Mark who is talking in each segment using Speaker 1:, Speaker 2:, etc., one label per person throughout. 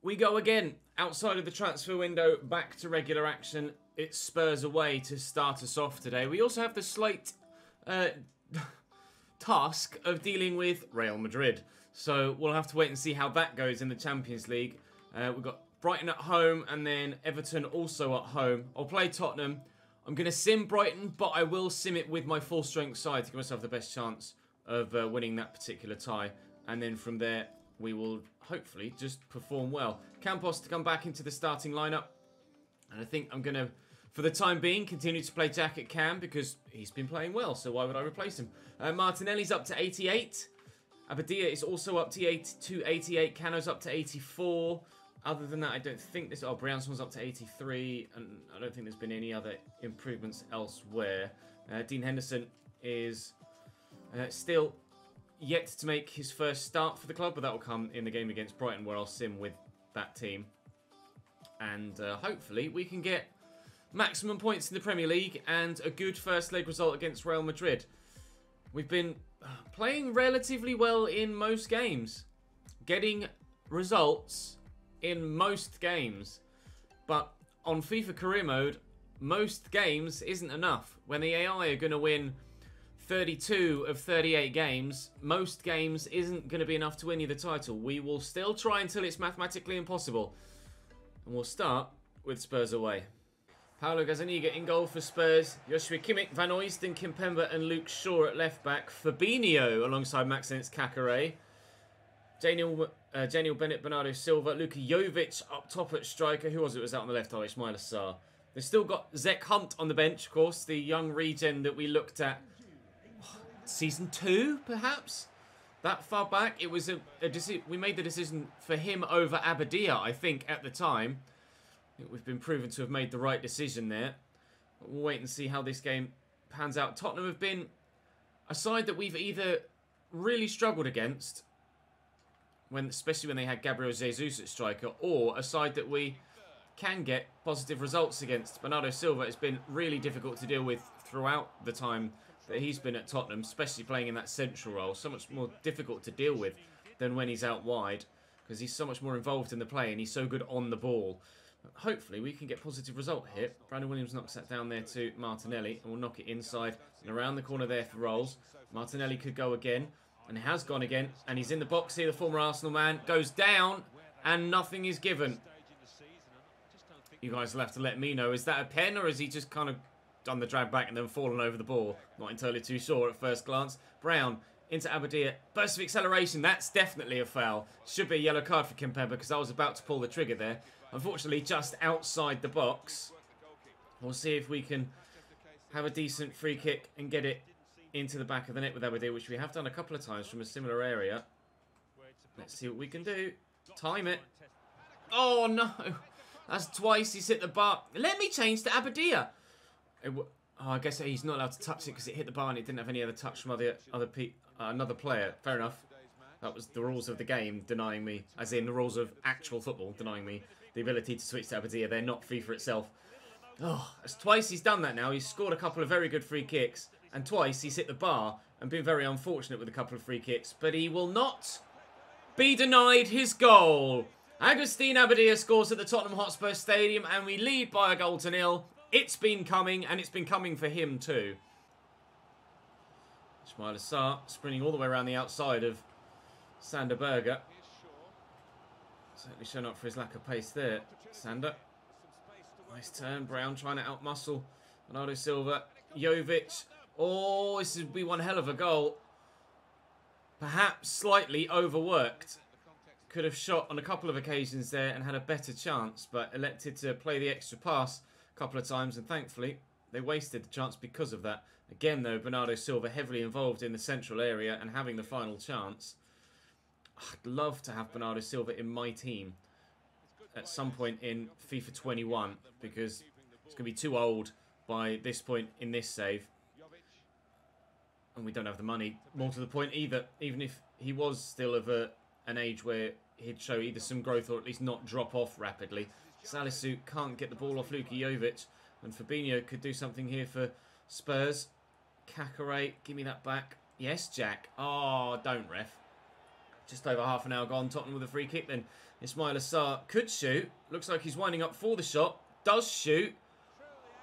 Speaker 1: We go again, outside of the transfer window, back to regular action. It's Spurs away to start us off today. We also have the slight task of dealing with Real Madrid. So we'll have to wait and see how that goes in the Champions League. We've got Brighton at home and then Everton also at home. I'll play Tottenham. I'm going to sim Brighton, but I will sim it with my full strength side to give myself the best chance of winning that particular tie. And then from there, we will hopefully just perform well. Campos to come back into the starting lineup. And I think I'm going to, for the time being, continue to play Jack at Cam because he's been playing well. So why would I replace him? Martinelli's up to 88. Abadia is also up to 88. Cano's up to 84. Other than that, I don't think this... Oh, Brianson's up to 83. And I don't think there's been any other improvements elsewhere. Dean Henderson is still yet to make his first start for the club, but that will come in the game against Brighton where I'll sim with that team. And hopefully we can get maximum points in the Premier League and a good first leg result against Real Madrid. We've been playing relatively well in most games, getting results in most games, but on FIFA career mode, most games isn't enough. When the AI are going to win 32 of 38 games, most games isn't going to be enough to win you the title. We will still try until it's mathematically impossible. And we'll start with Spurs away. Paulo Gazzaniga in goal for Spurs. Joshua Kimmich, Van Oysden, Kimpembe and Luke Shaw at left back. Fabinho alongside Maxence Kakare. Daniel Bennett, Bernardo Silva. Luka Jovic up top at striker. Who was it was out on the left? Oh, Ismail Assar. They've still got Zek Hunt on the bench, of course. The young regen that we looked at Season 2, perhaps? That far back, it was we made the decision for him over Abadia, I think, at the time. I think we've been proven to have made the right decision there. But we'll wait and see how this game pans out. Tottenham have been a side that we've either really struggled against, especially when they had Gabriel Jesus at striker, or a side that we can get positive results against. Bernardo Silva has been really difficult to deal with throughout the time that he's been at Tottenham, especially playing in that central role. So much more difficult to deal with than when he's out wide, because he's so much more involved in the play and he's so good on the ball. But hopefully we can get positive result here. Brandon Williams knocks that down there to Martinelli and will knock it inside and around the corner there for Rolls. Martinelli could go again, and he has gone again, and he's in the box here. The former Arsenal man goes down and nothing is given. You guys will have to let me know, is that a pen or is he just kind of done the drag back and then fallen over the ball? Not entirely too sure at first glance. Brown into Abadia. Burst of acceleration. That's definitely a foul. Should be a yellow card for Kimpembe because I was about to pull the trigger there. Unfortunately, just outside the box. We'll see if we can have a decent free kick and get it into the back of the net with Abadia, which we have done a couple of times from a similar area. Let's see what we can do. Time it. Oh, no. That's twice he's hit the bar. Let me change to Abadia. Oh, I guess he's not allowed to touch it because it hit the bar and it didn't have any other touch from another player. Fair enough. That was the rules of the game denying me, as in the rules of actual football, denying me the ability to switch to Abadia. They're not FIFA itself. Oh, that's twice he's done that now. He's scored a couple of very good free kicks, and twice he's hit the bar and been very unfortunate with a couple of free kicks. But he will not be denied his goal. Agustin Abadia scores at the Tottenham Hotspur Stadium, and we lead by a goal to nil. It's been coming, and it's been coming for him too. Ismail Assar sprinting all the way around the outside of Sander Berger. Certainly shown up for his lack of pace there. Sander. Nice turn. Brown trying to outmuscle Bernardo Silva. Jovic. Oh, this would be one hell of a goal. Perhaps slightly overworked. Could have shot on a couple of occasions there and had a better chance, but elected to play the extra pass a couple of times, and thankfully they wasted the chance because of that. Again though, Bernardo Silva heavily involved in the central area and having the final chance. I'd love to have Bernardo Silva in my team at some point in FIFA 21 because it's going to be too old by this point in this save. And we don't have the money, more to the point either, even if he was still of an age where he'd show either some growth or at least not drop off rapidly. Salisu can't get the ball off Luka Jovic, and Fabinho could do something here for Spurs. Kakare, give me that back. Yes, Jack. Oh, don't, ref. Just over half an hour gone. Tottenham with a free kick then. Ismail Assar could shoot. Looks like he's winding up for the shot. Does shoot.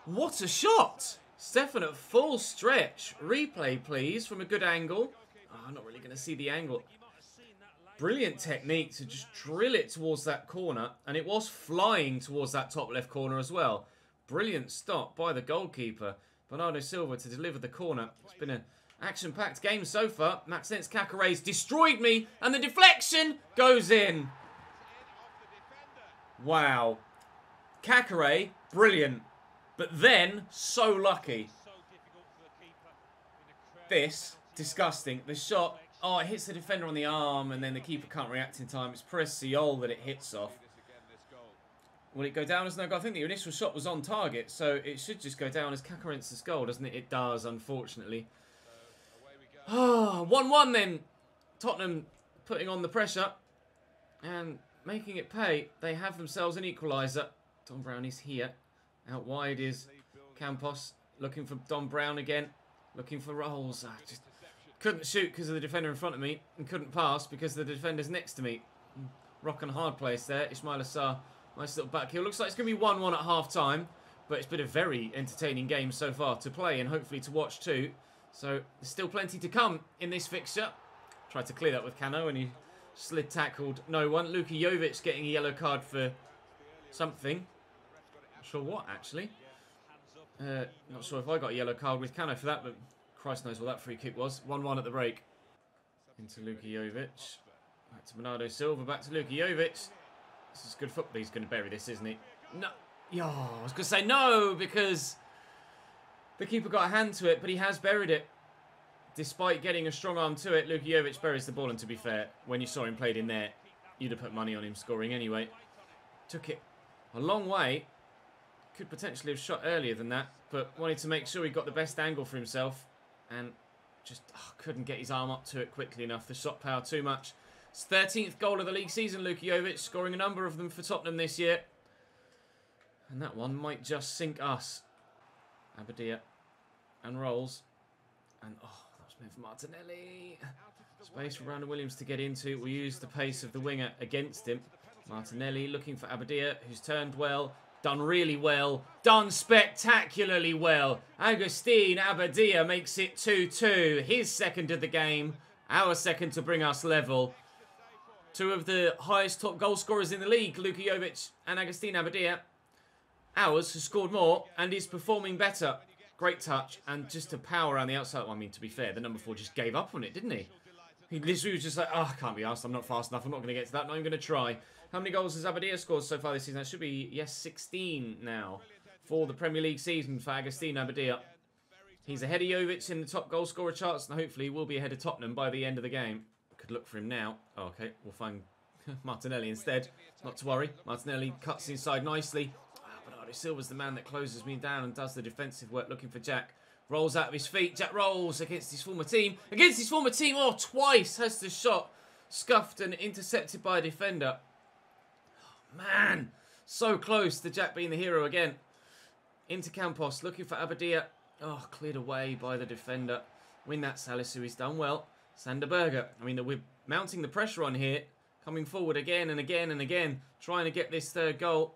Speaker 1: What a shot! Stefan at full stretch. Replay, please, from a good angle. Oh, I'm not really going to see the angle. Brilliant technique to just drill it towards that corner. And it was flying towards that top left corner as well. Brilliant stop by the goalkeeper. Bernardo Silva to deliver the corner. It's been an action-packed game so far. Maxence Caqueret's destroyed me. And the deflection goes in. Wow. Caqueret, brilliant. But then, so lucky. This, disgusting. The shot, oh, it hits the defender on the arm and then the keeper can't react in time. It's Perez-Siol that it hits off. Will it go down as no goal? I think the initial shot was on target, so it should just go down as Caqueret's goal, doesn't it? It does, unfortunately. 1-1 then. Tottenham putting on the pressure and making it pay. They have themselves an equaliser. Don Brown is here. Out wide is Campos. Looking for Don Brown again. Looking for Rolls. I just couldn't shoot because of the defender in front of me. And couldn't pass because the defender's next to me. Rock and hard place there. Ismail Assar. Nice little back heel. Looks like it's going to be 1-1 at half time. But it's been a very entertaining game so far to play and hopefully to watch too. So there's still plenty to come in this fixture. Tried to clear that with Cano and he slid tackled no one. Luka Jovic getting a yellow card for something. Not sure what actually. Not sure if I got a yellow card with Cano for that, but Christ knows what that free kick was. 1-1 at the break. Into Luka Jovic. Back to Bernardo Silva. Back to Luka Jovic. This is good football. He's going to bury this, isn't he? No. Oh, I was going to say no because the keeper got a hand to it, but he has buried it. Despite getting a strong arm to it, Luka Jovic buries the ball, and to be fair, when you saw him played in there, you'd have put money on him scoring anyway. Took it a long way. Could potentially have shot earlier than that, but wanted to make sure he got the best angle for himself and just couldn't get his arm up to it quickly enough. The shot power too much. It's 13th goal of the league season, Luka Jovic, scoring a number of them for Tottenham this year. And that one might just sink us. Abadia and Rolls. And, oh, that was meant for Martinelli. Space for Brandon Williams to get into. We'll use the pace of the winger against him. Martinelli looking for Abadia, who's turned well. Done really well. Done spectacularly well. Agustin Abadia makes it 2-2. His second of the game. Our second to bring us level. Two of the highest top goal scorers in the league, Luka Jovic and Agustin Abadia. Ours has scored more and is performing better. Great touch and just a power around the outside. Well, I mean, to be fair, the number 4 just gave up on it, didn't he? He literally was just like, oh, I can't be asked. I'm not fast enough. I'm not going to get to that. Not even going to try. How many goals has Abadia scored so far this season? That should be, yes, 16 now for the Premier League season for Agustin Abadia. He's ahead of Jovic in the top goal scorer charts and hopefully will be ahead of Tottenham by the end of the game. Could look for him now. Oh, okay, we'll find Martinelli instead. Not to worry. Martinelli cuts inside nicely. Bernardo Silva's the man that closes me down and does the defensive work looking for Jack. Rolls out of his feet. Jack rolls against his former team. Against his former team. Oh, twice has the shot scuffed and intercepted by a defender. Oh, man. So close to Jack being the hero again. Into Campos. Looking for Abadia. Oh, cleared away by the defender. Win that Salisu. He's done well. Sander Berger. I mean, we're mounting the pressure on here. Coming forward again and again and again. Trying to get this third goal.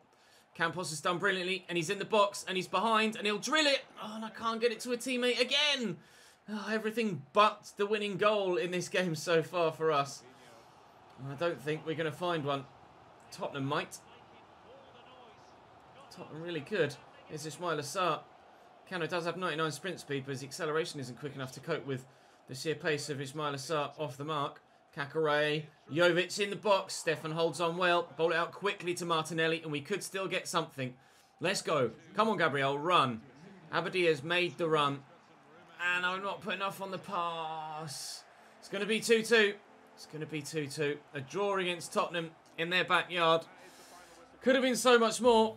Speaker 1: Campos has done brilliantly, and he's in the box, and he's behind, and he'll drill it. Oh, and I can't get it to a teammate again. Oh, everything but the winning goal in this game so far for us. I don't think we're going to find one. Tottenham might. Tottenham really could. Here's Ismail Assar. Cano does have 99 sprint speed, but his acceleration isn't quick enough to cope with the sheer pace of Ismail Assar off the mark. Caqueret, Jovic in the box. Stefan holds on well. Bowl it out quickly to Martinelli, and we could still get something. Let's go. Come on, Gabriel, run. Abadia's made the run. And I'm not putting enough on the pass. It's going to be 2-2. It's going to be 2-2. A draw against Tottenham in their backyard. Could have been so much more,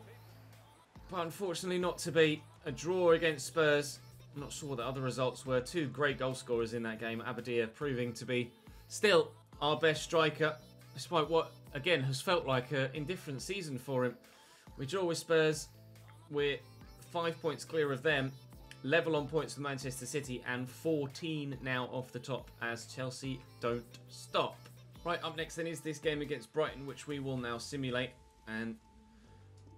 Speaker 1: but unfortunately not to be. A draw against Spurs. I'm not sure what the other results were. Two great goal scorers in that game. Abadia proving to be still our best striker, despite what, again, has felt like an indifferent season for him. We draw with Spurs. We're 5 points clear of them. Level on points with Manchester City and 14 now off the top as Chelsea don't stop. Right, up next then is this game against Brighton, which we will now simulate. And,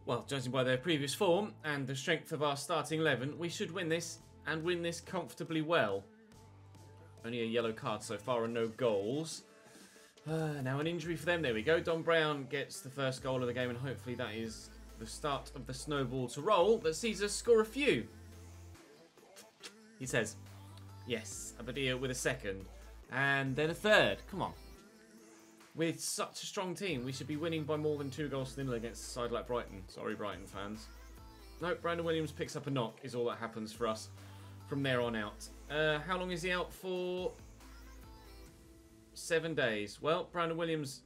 Speaker 1: well, judging by their previous form and the strength of our starting 11, we should win this, and win this comfortably well. Only a yellow card so far and no goals. Now an injury for them. There we go. Don Brown gets the first goal of the game, and hopefully that is the start of the snowball to roll that sees us score a few. He says, yes, Abadia with a second, and then a third. Come on. With such a strong team, we should be winning by more than 2 goals to nil against a side like Brighton. Sorry, Brighton fans. Nope, Brandon Williams picks up a knock is all that happens for us from there on out. How long is he out for? 7 days. Well, Brandon Williams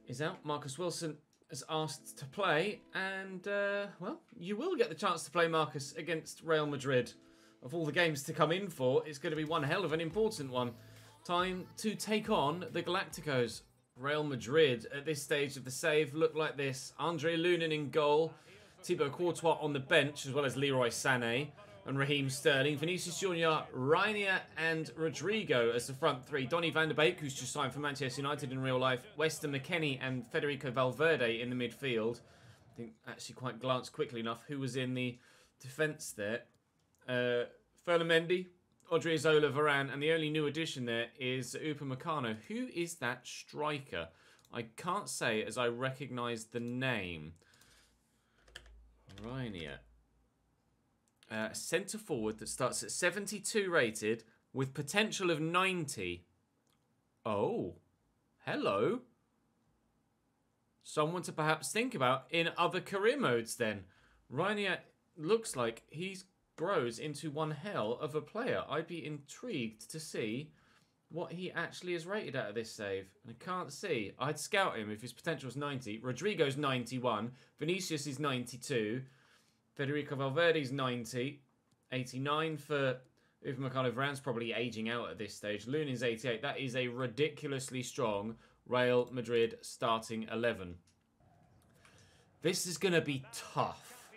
Speaker 1: is out. Marcus Wilson has asked to play. And, well, you will get the chance to play Marcus against Real Madrid. Of all the games to come in for, it's going to be one hell of an important one. Time to take on the Galacticos. Real Madrid at this stage of the save look like this. Andre Lunin in goal. Thibaut Courtois on the bench, as well as Leroy Sané and Raheem Sterling. Vinicius Junior, Reinier and Rodrigo as the front three. Donny van de Beek, who's just signed for Manchester United in real life. Weston McKennie and Federico Valverde in the midfield. I think actually quite glanced quickly enough who was in the defence there. Ferland-Mendy, Odriozola, Varane, and the only new addition there is Upamecano. Who is that striker? I can't say as I recognise the name. Reinier. Centre forward that starts at 72 rated with potential of 90. Oh, hello. Someone to perhaps think about in other career modes then. Reinier looks like he grows into one hell of a player. I'd be intrigued to see what he actually is rated at this save. I can't see. I'd scout him if his potential is 90. Rodrigo's 91. Vinicius is 92. Federico Valverde's 90. 89 for Upamecano. Varane's probably aging out at this stage. Lunin's 88. That is a ridiculously strong Real Madrid starting 11. This is going to be tough.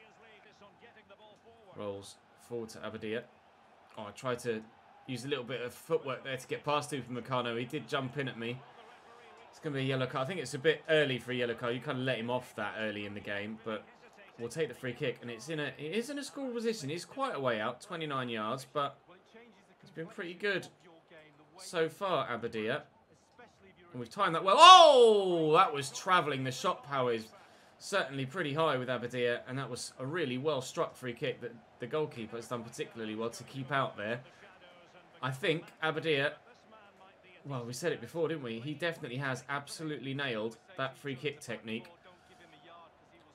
Speaker 1: Rolls forward to Abadia. Oh, I tried to use a little bit of footwork there to get past Upamecano. He did jump in at me. It's going to be a yellow card. I think it's a bit early for a yellow card. You kind of let him off that early in the game, but we'll take the free kick. And it is in a score position. It's quite a way out, 29 yards, but it's been pretty good so far, Abadia. And we've timed that well. Oh, that was travelling. The shot power is certainly pretty high with Abadia, and that was a really well struck free kick that the goalkeeper has done particularly well to keep out there. I think Abadia, well, we said it before, didn't we? He definitely has absolutely nailed that free kick technique.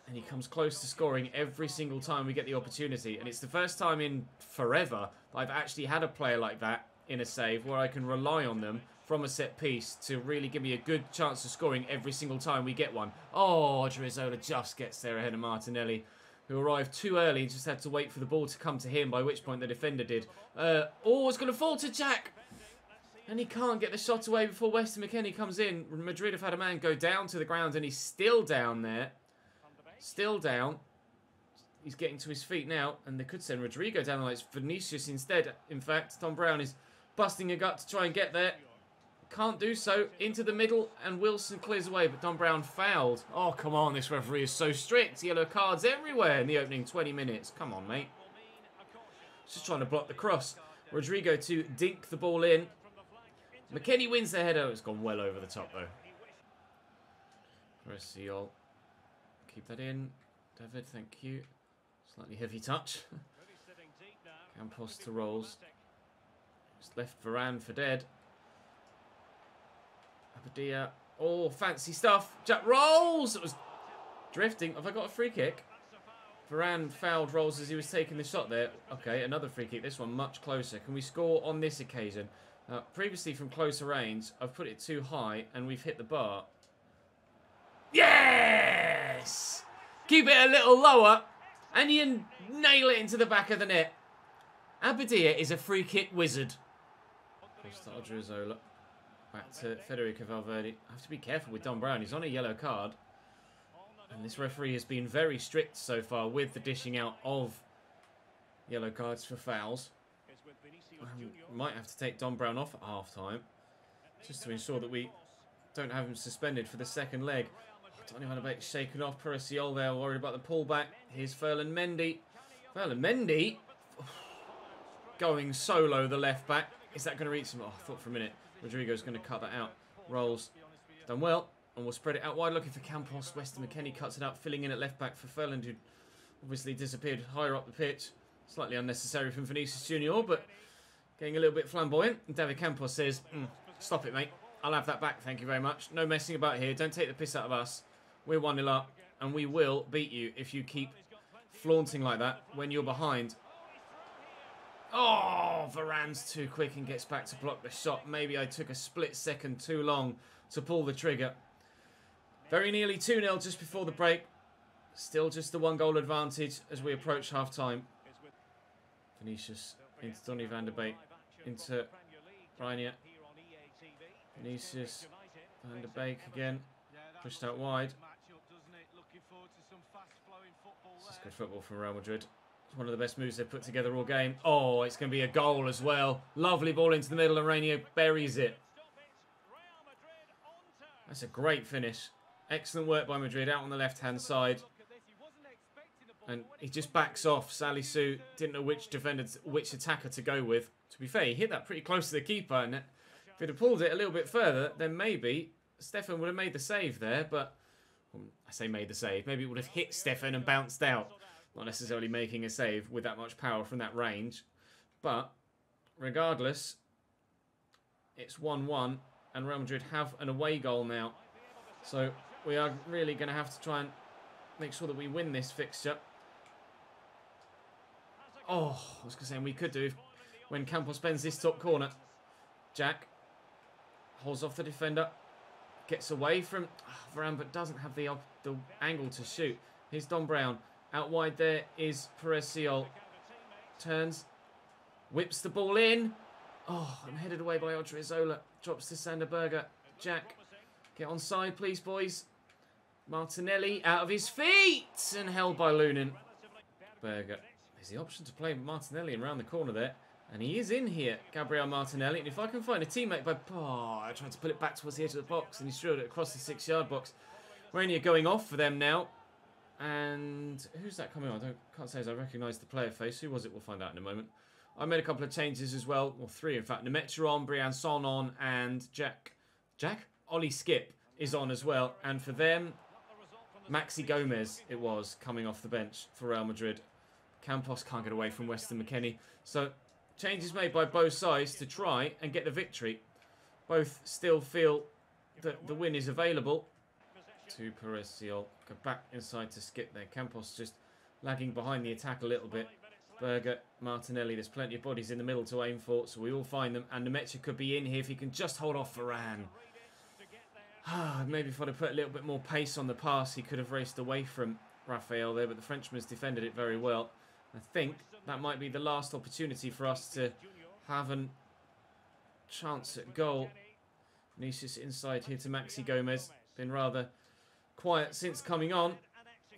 Speaker 1: And he comes close to scoring every single time we get the opportunity. And it's the first time in forever that I've actually had a player like that in a save where I can rely on them from a set piece to really give me a good chance of scoring every single time we get one. Oh, Odriozola just gets there ahead of Martinelli, who arrived too early and just had to wait for the ball to come to him, by which point the defender did. Oh, it's going to fall to Jack. And he can't get the shot away before Weston McKennie comes in. Madrid have had a man go down to the ground, and he's still down there. Still down. He's getting to his feet now, and they could send Rodrigo down. It's Vinicius instead. In fact, Tom Brown is busting a gut to try and get there. Can't do so. Into the middle, and Wilson clears away, but Don Brown fouled. Oh, come on, this referee is so strict. Yellow cards everywhere in the opening 20 minutes. Come on, mate. Just trying to block the cross. Rodrigo to dink the ball in. McKennie wins the header. It's gone well over the top, though. Presiol. Keep that in. David, thank you. Slightly heavy touch. Campos to Rolls. Just left Varane for dead. Abadia. Oh, fancy stuff. Jack Rolls! It was drifting. Have I got a free kick? Varane fouled Rolls as he was taking the shot there. Okay, another free kick. This one much closer. Can we score on this occasion? Previously from closer range, I've put it too high and we've hit the bar. Yes! Keep it a little lower and you nail it into the back of the net. Abadia is a free kick wizard. Close to Odriozola. Back to Federico Valverde. I have to be careful with Don Brown. He's on a yellow card. And this referee has been very strict so far with the dishing out of yellow cards for fouls. Might have to take Don Brown off at half-time just to ensure that we don't have him suspended for the second leg. Donny van de Beek shaken off. Perisiol there, worried about the pullback. Here's Ferland Mendy. Ferland Mendy going solo, the left back. Is that going to reach him? Oh, I thought for a minute Rodrigo's going to cut that out. Rolls. Done well. And we'll spread it out wide, looking for Campos. Weston McKennie cuts it out, filling in at left back for Ferland, who obviously disappeared higher up the pitch. Slightly unnecessary from Vinicius Junior, but getting a little bit flamboyant. And David Campos says, stop it, mate. I'll have that back, thank you very much. No messing about here. Don't take the piss out of us. We're 1-0 up, and we will beat you if you keep flaunting like that when you're behind. Oh, Varane's too quick and gets back to block the shot. Maybe I took a split second too long to pull the trigger. Very nearly 2-0 just before the break. Still just the 1-goal advantage as we approach half-time. Vinicius into Donny van de Beek, into Reinier. Vinicius van de Beek again, pushed out wide. This is good football from Real Madrid. It's one of the best moves they've put together all game. Oh, it's going to be a goal as well. Lovely ball into the middle and Reinier buries it. That's a great finish. Excellent work by Madrid out on the left-hand sid. And he just backs off. Salisu didn't know which defender, which attacker to go with. To be fair, he hit that pretty close to the keeper. And if he'd have pulled it a little bit further, then maybe Stefan would have made the save there. But I say made the save. Maybe it would have hit Stefan and bounced out. Not necessarily making a save with that much power from that range. But regardless, it's 1-1. And Real Madrid have an away goal now. So we are really going to have to try and make sure that we win this fixture. Oh, I was going to say, and we could do when Campos spends this top corner. Jack holds off the defender. Gets away from Varane, but doesn't have the angle to shoot. Here's Don Brown. Out wide there is Perisiol. Turns. Whips the ball in. Oh, I'm headed away by Odriozola. Drops to Sander Berge. Jack, get on side, please, boys. Martinelli out of his feet and held by Lunin. Berge. There's the option to play Martinelli around the corner there. And he is in here, Gabriel Martinelli. And if I can find a teammate by... Oh, I tried to put it back towards the edge of the box and he threw it across the 6-yard box. Reinier going off for them now. And who's that coming on? I can't say as I recognise the player face. Who was it? We'll find out in a moment. I made a couple of changes as well. Well, 3 in fact. Nemecha on, Briançon on, and Jack? Ollie Skip is on as well. And for them, Maxi Gomez it was coming off the bench for Real Madrid. Campos can't get away from Weston McKennie. So changes made by both sides to try and get the victory. Both still feel that the win is available. To Perisiol. Go back inside to Skip there. Campos just lagging behind the attack a little bit. Berge, Martinelli. There's plenty of bodies in the middle to aim for, so we all find them. And Nemecha could be in here if he can just hold off Varane. Maybe if I'd have put a little bit more pace on the pass, he could have raced away from Raphael there, but the Frenchman's defended it very well. I think that might be the last opportunity for us to have a chance at goal. Vinicius inside here to Maxi Gomez. Been rather quiet since coming on.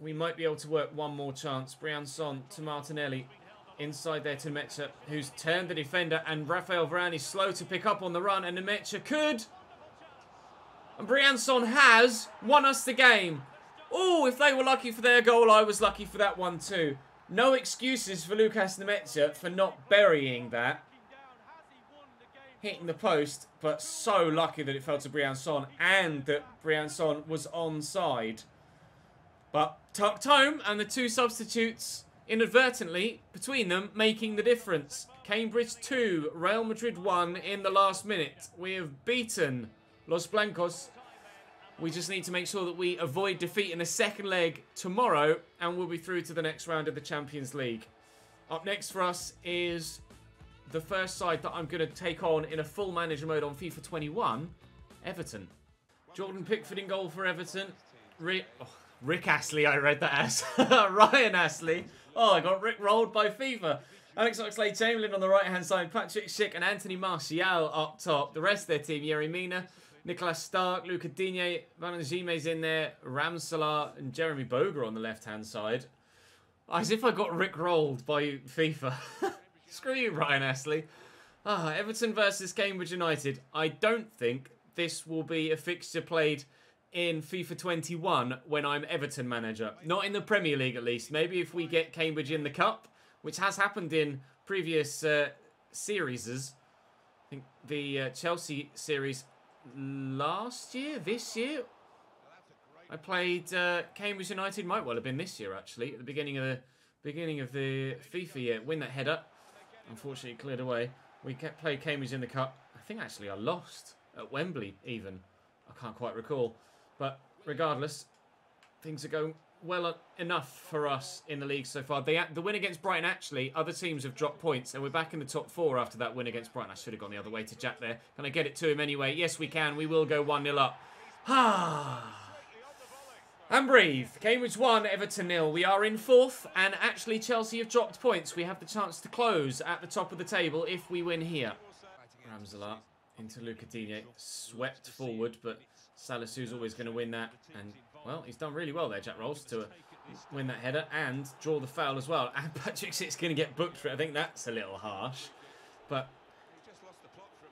Speaker 1: We might be able to work one more chance. Briançon to Martinelli. Inside there to Nemecha, who's turned the defender. And Raphael Varane is slow to pick up on the run. And Nemecha could. And Briançon has won us the game. Oh, if they were lucky for their goal, I was lucky for that one too. No excuses for Lucas Nemecha for not burying that. Hitting the post, but so lucky that it fell to Briançon and that Briançon was onside. But tucked home, and the 2 substitutes inadvertently between them making the difference. Cambridge 2, Real Madrid 1 in the last minute. We have beaten Los Blancos. We just need to make sure that we avoid defeat in the second leg tomorrow, and we'll be through to the next round of the Champions League. Up next for us is the first side that I'm going to take on in a full manager mode on FIFA 21, Everton. Jordan Pickford in goal for Everton. Rick Astley, I read that as. Ryan Astley. Oh, I got Rick rolled by FIFA. Alex Oxlade-Chamberlain on the right-hand side. Patrick Schick and Anthony Martial up top. The rest of their team, Yerry Mina, Nicolas Stark, Luca Digne, Vananjime's in there, Ramsalar and Jeremy Boga on the left-hand side. As if I got Rick rolled by FIFA. Screw you, Ryan Astley. Everton versus Cambridge United. I don't think this will be a fixture played in FIFA 21 when I'm Everton manager. Not in the Premier League, at least. Maybe if we get Cambridge in the Cup, which has happened in previous series. I think the Chelsea series last year, this year. I played Cambridge United, might well have been this year actually, at the beginning of the FIFA year. Win that header, unfortunately cleared away. We played Cambridge in the Cup. I think actually I lost at Wembley even. I can't quite recall, but regardless, things are going well enough for us in the league so far. The win against Brighton, actually, other teams have dropped points, and we're back in the top 4 after that win against Brighton. I should have gone the other way to Jack there. Can I get it to him anyway? Yes, we can. We will go 1-0 up. And breathe. Cambridge 1, Everton 0. We are in 4th, and actually Chelsea have dropped points. We have the chance to close at the top of the table if we win here. Ramselaar into Luca Digne. Swept forward, but Salisu's always going to win that. And, well, he's done really well there, Jack Rolls, to win that header and draw the foul as well. And Patrick Schick's going to get booked for it. I think that's a little harsh. But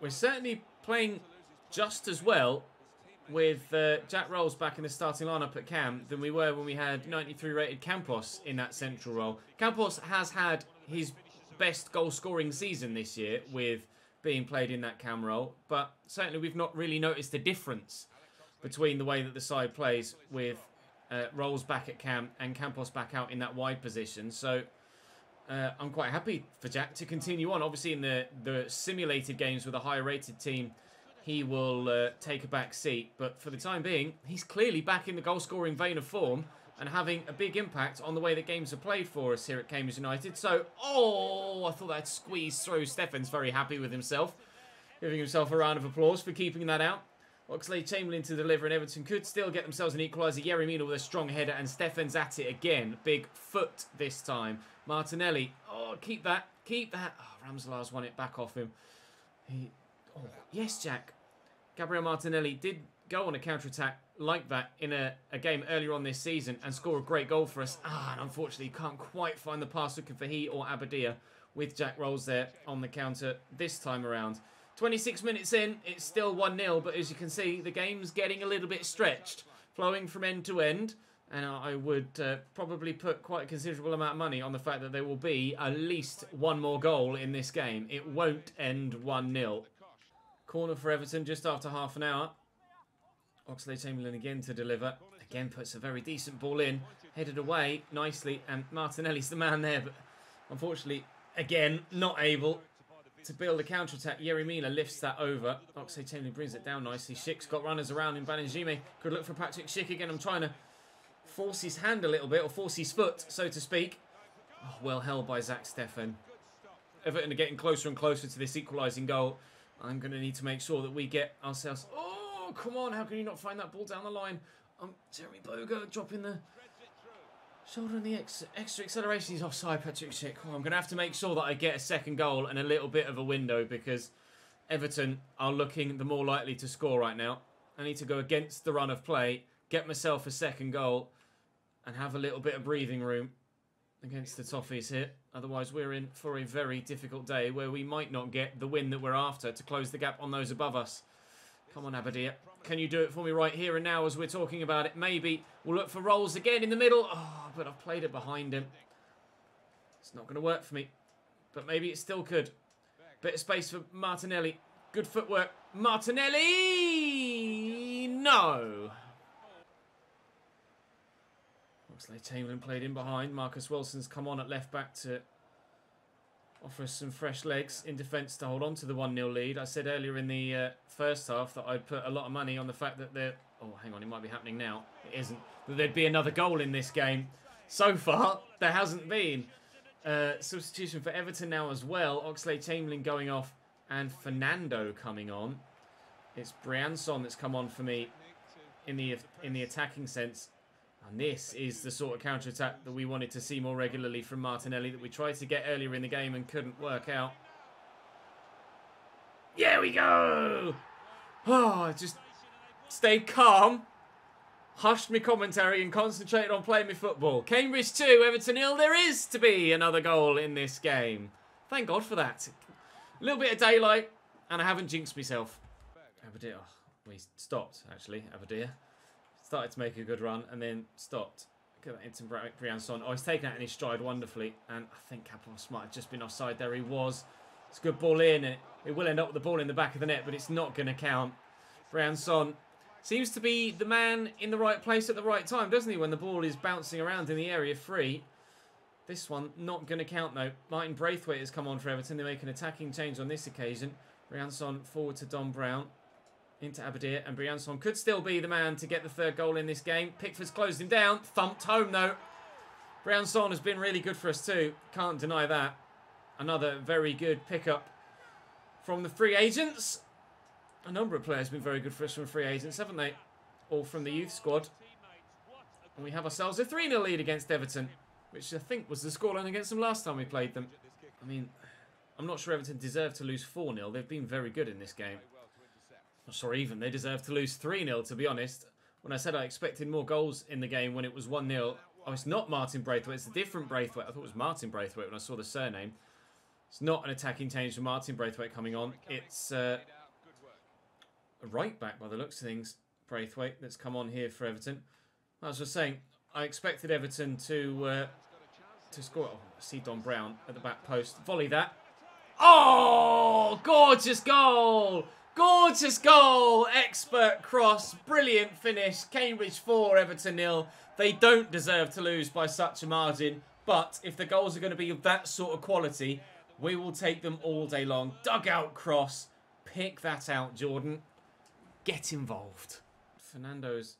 Speaker 1: we're certainly playing just as well with Jack Rolls back in the starting lineup at Cam than we were when we had 93 rated Campos in that central role. Campos has had his best goal scoring season this year with being played in that Cam role, but certainly we've not really noticed a difference between the way that the side plays with Rolls back at Cam and Campos back out in that wide position. So I'm quite happy for Jack to continue on. Obviously in the simulated games with a higher rated team, he will take a back seat. But for the time being, he's clearly back in the goal-scoring vein of form and having a big impact on the way that games are played for us here at Cambridge United. So, I thought that squeezed through. Stefan's very happy with himself, giving himself a round of applause for keeping that out. Oxlade-Chamberlain to deliver, and Everton could still get themselves an equaliser. Yerry Mina with a strong header, and Stefan's at it again. Big foot this time. Martinelli, keep that. Ramselaar's won it back off him. Yes, Jack. Gabriel Martinelli did go on a counter-attack like that in a game earlier on this season and score a great goal for us. And unfortunately, can't quite find the pass looking for he or Abadia with Jack Rolls there on the counter this time around. 26 minutes in, it's still 1-0, but as you can see, the game's getting a little bit stretched, flowing from end to end. And I would probably put quite a considerable amount of money on the fact that there will be at least one more goal in this game. It won't end 1-0. Corner for Everton just after half an hour. Oxlade-Chamberlain again to deliver. Again puts a very decent ball in. Headed away nicely. And Martinelli's the man there. But unfortunately, again, not able to build a counter-attack. Yerry Mina lifts that over. Oxlade-Chamberlain brings it down nicely. Schick's got runners around in Banijime. Good look for Patrick Schick again. I'm trying to force his hand a little bit. Or force his foot, so to speak. Well held by Zach Stefan. Everton are getting closer and closer to this equalising goal. I'm going to need to make sure that we get ourselves... Oh, come on. How can you not find that ball down the line? Jeremy Boga dropping the shoulder and the extra acceleration. He's offside, Patrick Schick. Oh, I'm going to have to make sure that I get a second goal and a little bit of a window because Everton are looking the more likely to score right now. I need to go against the run of play, get myself a second goal and have a little bit of breathing room against the Toffees here. Otherwise, we're in for a very difficult day where we might not get the win that we're after to close the gap on those above us. Come on, Abadia. Can you do it for me right here and now as we're talking about it? Maybe. We'll look for Rolls again in the middle. Oh, but I've played it behind him. It's not going to work for me. But maybe it still could. Bit of space for Martinelli. Good footwork. Martinelli! No! Oxlade-Chamberlain played in behind. Marcus Wilson's come on at left back to offer us some fresh legs in defence to hold on to the 1-0 lead. I said earlier in the first half that I'd put a lot of money on the fact that there... Oh, hang on, it might be happening now. It isn't. That there'd be another goal in this game. So far, there hasn't been. Substitution for Everton now as well. Oxlade-Chamberlain going off and Fernando coming on. It's Brianson that's come on for me in the attacking sense. And this is the sort of counter-attack that we wanted to see more regularly from Martinelli that we tried to get earlier in the game and couldn't work out. Here we go! Oh, I just stayed calm, hushed my commentary and concentrated on playing my football. Cambridge 2, Everton 0. There is to be another goal in this game. Thank God for that. A little bit of daylight and I haven't jinxed myself. Well, he stopped, actually, Aberdeen. Started to make a good run and then stopped. Get that into Briançon. Oh, he's taken that in his stride wonderfully. And I think Capelos might have just been offside there. He was. It's a good ball in. It will end up with the ball in the back of the net, but it's not going to count. Briançon seems to be the man in the right place at the right time, doesn't he? When the ball is bouncing around in the area free. This one not going to count, though. Martin Braithwaite has come on for Everton. They make an attacking change on this occasion. Briançon forward to Don Brown. Into Aberdeen, and Briançon could still be the man to get the third goal in this game. Pickford's closed him down. Thumped home, though. Briançon has been really good for us, too. Can't deny that. Another very good pickup from the free agents. A number of players have been very good for us from free agents, haven't they? All from the youth squad. And we have ourselves a 3-0 lead against Everton, which I think was the scoreline against them last time we played them. I mean, I'm not sure Everton deserved to lose 4-0. They've been very good in this game. Not sure even they deserve to lose 3-0, to be honest. When I said I expected more goals in the game when it was 1-0, oh, it's not Martin Braithwaite, it's a different Braithwaite. I thought it was Martin Braithwaite when I saw the surname. It's not an attacking change for Martin Braithwaite coming on. It's a right back by the looks of things, Braithwaite, that's come on here for Everton. I was just saying, I expected Everton to score. Oh, I see Don Brown at the back post. Volley that. Oh, gorgeous goal! Gorgeous goal! Expert cross. Brilliant finish. Cambridge 4, Everton 0. They don't deserve to lose by such a margin. But if the goals are going to be of that sort of quality, we will take them all day long. Dugout cross. Pick that out, Jordan. Get involved. Fernando's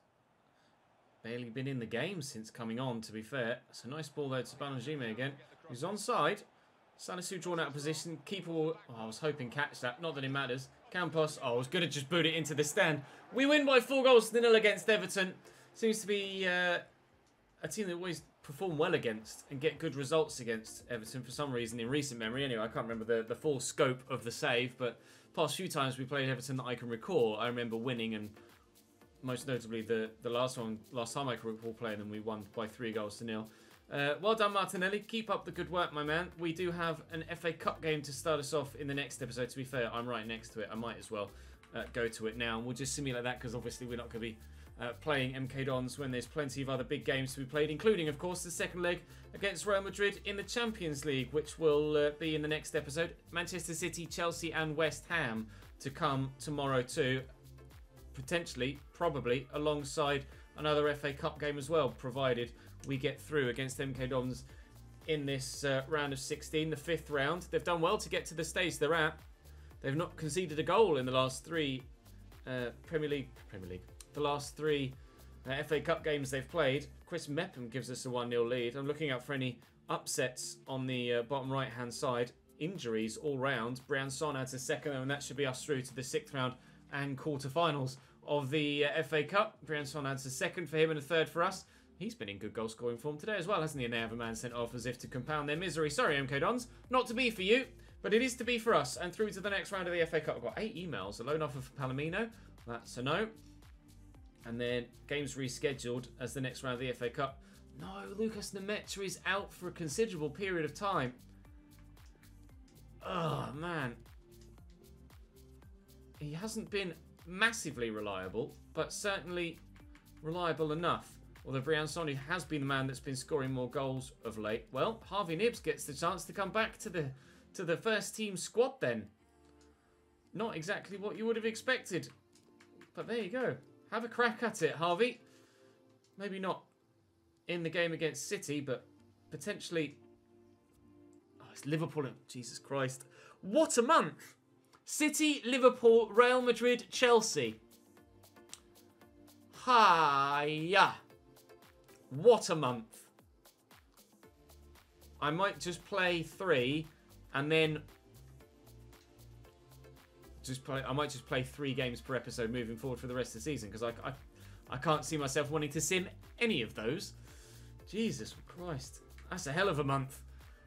Speaker 1: barely been in the game since coming on, to be fair. It's a nice ball, though, to Banajime again. He's onside. Salisu drawn out of position. Keeper will... Oh, I was hoping catch that. Not that it matters. Campos. Oh, I was going to just boot it into the stand. We win by 4-0 against Everton. Seems to be a team that always perform well against and get good results against Everton for some reason in recent memory. Anyway, I can't remember the full scope of the save, but past few times we played Everton that I can recall, I remember winning, and most notably the last time I can recall playing them, we won by 3-0. Well done, Martinelli. Keep up the good work, my man. We do have an FA Cup game to start us off in the next episode. To be fair, I'm right next to it. I might as well go to it now. And we'll just simulate that because obviously we're not going to be playing MK Dons when there's plenty of other big games to be played, including, of course, the second leg against Real Madrid in the Champions League, which will be in the next episode. Manchester City, Chelsea and West Ham to come tomorrow too. Potentially, probably, alongside another FA Cup game as well, provided we get through against MK Dons in this round of 16, the 5th round. They've done well to get to the stage they're at. They've not conceded a goal in the last 3 the last 3 FA Cup games they've played. Chris Mepham gives us a 1-0 lead. I'm looking out for any upsets on the bottom right-hand side. Injuries all round. Briançon adds a second, and that should be us through to the 6th round and quarterfinals of the FA Cup. Briançon adds a second for him and a third for us. He's been in good goal scoring form today as well, hasn't he? And they have a man sent off as if to compound their misery. Sorry, MK Dons. Not to be for you, but it is to be for us. And through to the next round of the FA Cup. I've got 8 emails. A loan offer for Palomino. That's a no. And then games rescheduled as the next round of the FA Cup. No, Lucas Nemetra is out for a considerable period of time. Oh, man. He hasn't been massively reliable, but certainly reliable enough. Although Briançon has been the man that's been scoring more goals of late. Well, Harvey Nibbs gets the chance to come back to the first team squad then. Not exactly what you would have expected. But there you go. Have a crack at it, Harvey. Maybe not in the game against City, but potentially... Oh, it's Liverpool. Jesus Christ. What a month. City, Liverpool, Real Madrid, Chelsea. Hiya. What a month. I might just play 3 and then I might just play 3 games per episode moving forward for the rest of the season, because I can't see myself wanting to sim any of those. Jesus Christ. That's a hell of a month.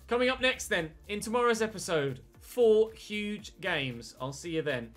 Speaker 1: Coming up next then, in tomorrow's episode, 4 huge games. I'll see you then.